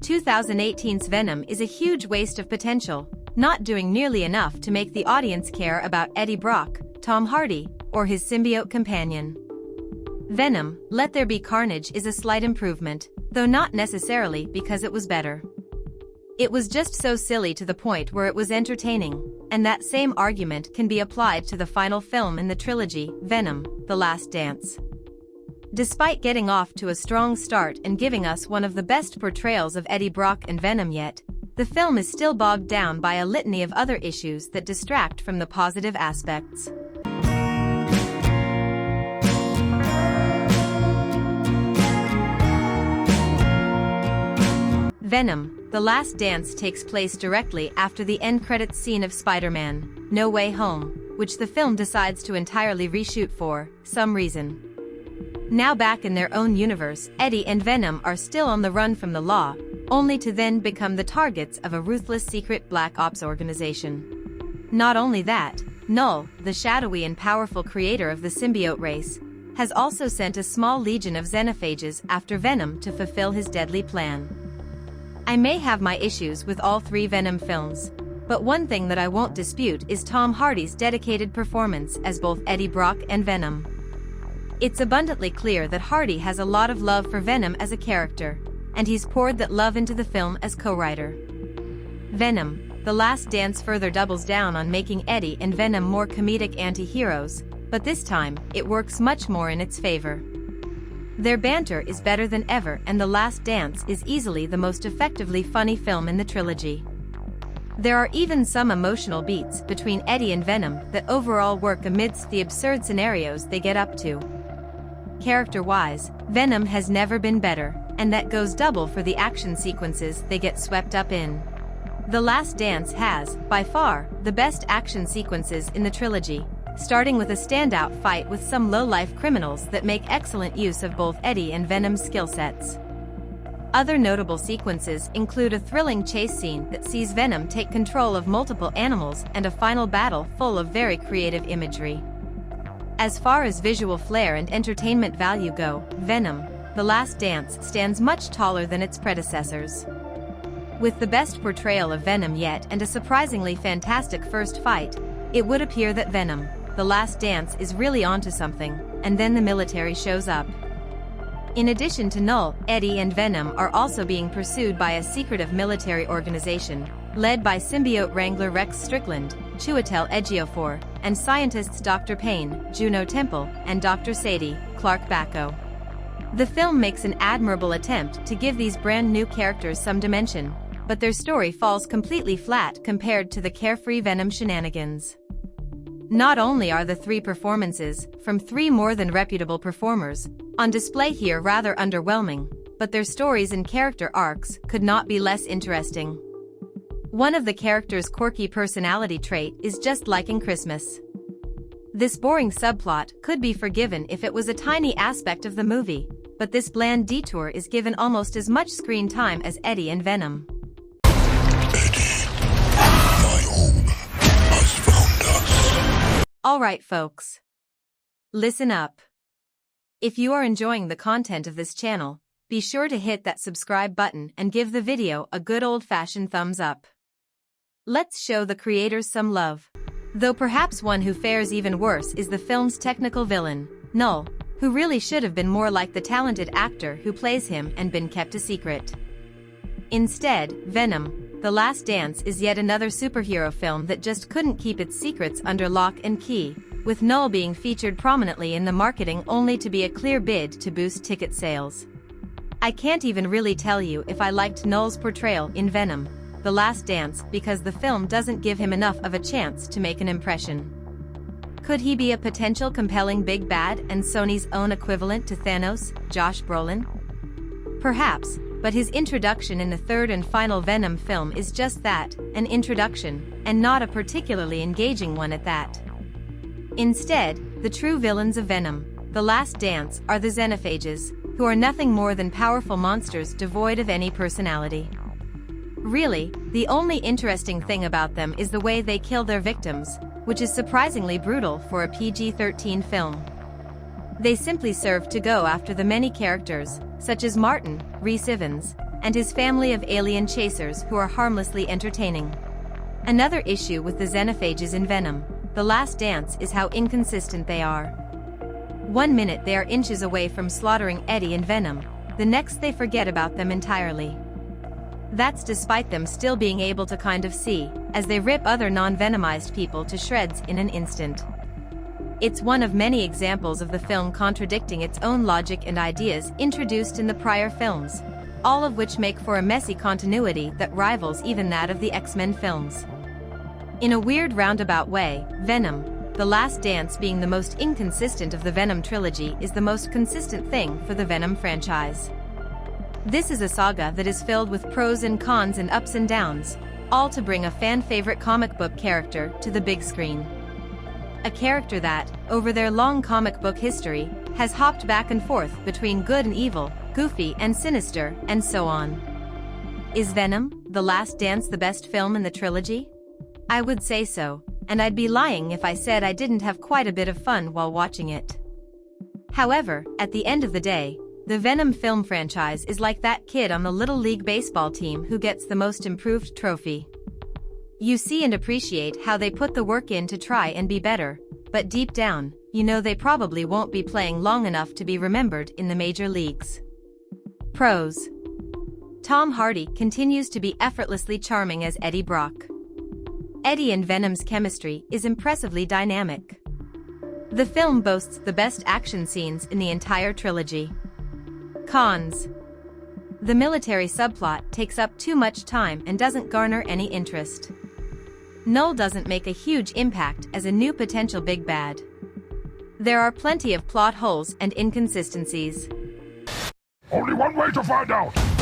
2018's Venom is a huge waste of potential, not doing nearly enough to make the audience care about Eddie Brock, Tom Hardy, or his symbiote companion. Venom, Let There Be Carnage is a slight improvement, though not necessarily because it was better. It was just so silly to the point where it was entertaining, and that same argument can be applied to the final film in the trilogy, Venom, The Last Dance. Despite getting off to a strong start and giving us one of the best portrayals of Eddie Brock and Venom yet, the film is still bogged down by a litany of other issues that distract from the positive aspects. Venom, The Last Dance takes place directly after the end credits scene of Spider-Man, No Way Home, which the film decides to entirely reshoot for some reason. Now back in their own universe, Eddie and Venom are still on the run from the law, only to then become the targets of a ruthless secret black ops organization. Not only that, Null, the shadowy and powerful creator of the symbiote race, has also sent a small legion of xenophages after Venom to fulfill his deadly plan. I may have my issues with all three Venom films, but one thing that I won't dispute is Tom Hardy's dedicated performance as both Eddie Brock and Venom. It's abundantly clear that Hardy has a lot of love for Venom as a character, and he's poured that love into the film as co-writer. Venom, The Last Dance further doubles down on making Eddie and Venom more comedic anti-heroes, but this time, it works much more in its favor. Their banter is better than ever, and The Last Dance is easily the most effectively funny film in the trilogy. There are even some emotional beats between Eddie and Venom that overall work amidst the absurd scenarios they get up to. Character-wise, Venom has never been better, and that goes double for the action sequences they get swept up in. The Last Dance has, by far, the best action sequences in the trilogy, starting with a standout fight with some low-life criminals that make excellent use of both Eddie and Venom's skill sets. Other notable sequences include a thrilling chase scene that sees Venom take control of multiple animals and a final battle full of very creative imagery. As far as visual flair and entertainment value go, Venom, The Last Dance stands much taller than its predecessors. With the best portrayal of Venom yet and a surprisingly fantastic first fight, it would appear that Venom, The Last Dance is really onto something, and then the military shows up. In addition to Null, Eddie and Venom are also being pursued by a secretive military organization, led by symbiote wrangler Rex Strickland, Chiwetel Ejiofor, and scientists Dr. Payne, Juno Temple, and Dr. Sadie, Clark Bacco. The film makes an admirable attempt to give these brand new characters some dimension, but their story falls completely flat compared to the carefree Venom shenanigans. Not only are the three performances, from three more than reputable performers, on display here rather underwhelming, but their stories and character arcs could not be less interesting. One of the characters' quirky personality trait is just liking Christmas. This boring subplot could be forgiven if it was a tiny aspect of the movie, but this bland detour is given almost as much screen time as Eddie and Venom. Eddie, my home has found us. Alright folks. Listen up. If you are enjoying the content of this channel, be sure to hit that subscribe button and give the video a good old-fashioned thumbs up. Let's show the creators some love. Though perhaps one who fares even worse is the film's technical villain, Null, who really should have been more like the talented actor who plays him and been kept a secret. Instead, Venom, The Last Dance is yet another superhero film that just couldn't keep its secrets under lock and key, with Null being featured prominently in the marketing only to be a clear bid to boost ticket sales. I can't even really tell you if I liked Null's portrayal in Venom, The Last Dance, because the film doesn't give him enough of a chance to make an impression. Could he be a potential compelling big bad and Sony's own equivalent to Thanos, Josh Brolin? Perhaps, but his introduction in the third and final Venom film is just that, an introduction, and not a particularly engaging one at that. Instead, the true villains of Venom, The Last Dance, are the xenophages, who are nothing more than powerful monsters devoid of any personality. Really, the only interesting thing about them is the way they kill their victims, which is surprisingly brutal for a PG-13 film. They simply serve to go after the many characters, such as Martin, Rhys Ifans, and his family of alien chasers who are harmlessly entertaining. Another issue with the xenophages in Venom, The Last Dance, is how inconsistent they are. One minute they are inches away from slaughtering Eddie and Venom, the next they forget about them entirely. That's despite them still being able to kind of see, as they rip other non-venomized people to shreds in an instant. It's one of many examples of the film contradicting its own logic and ideas introduced in the prior films, all of which make for a messy continuity that rivals even that of the X-Men films. In a weird roundabout way, Venom, The Last Dance being the most inconsistent of the Venom trilogy, is the most consistent thing for the Venom franchise. This is a saga that is filled with pros and cons and ups and downs, all to bring a fan-favorite comic book character to the big screen. A character that, over their long comic book history, has hopped back and forth between good and evil, goofy and sinister, and so on. Is Venom, The Last Dance the best film in the trilogy? I would say so, and I'd be lying if I said I didn't have quite a bit of fun while watching it. However, at the end of the day, the Venom film franchise is like that kid on the Little League baseball team who gets the most improved trophy. You see and appreciate how they put the work in to try and be better, but deep down, you know they probably won't be playing long enough to be remembered in the major leagues. Pros. Tom Hardy continues to be effortlessly charming as Eddie Brock. Eddie and Venom's chemistry is impressively dynamic. The film boasts the best action scenes in the entire trilogy. Cons. The military subplot takes up too much time and doesn't garner any interest. Null doesn't make a huge impact as a new potential big bad. There are plenty of plot holes and inconsistencies. Only one way to find out!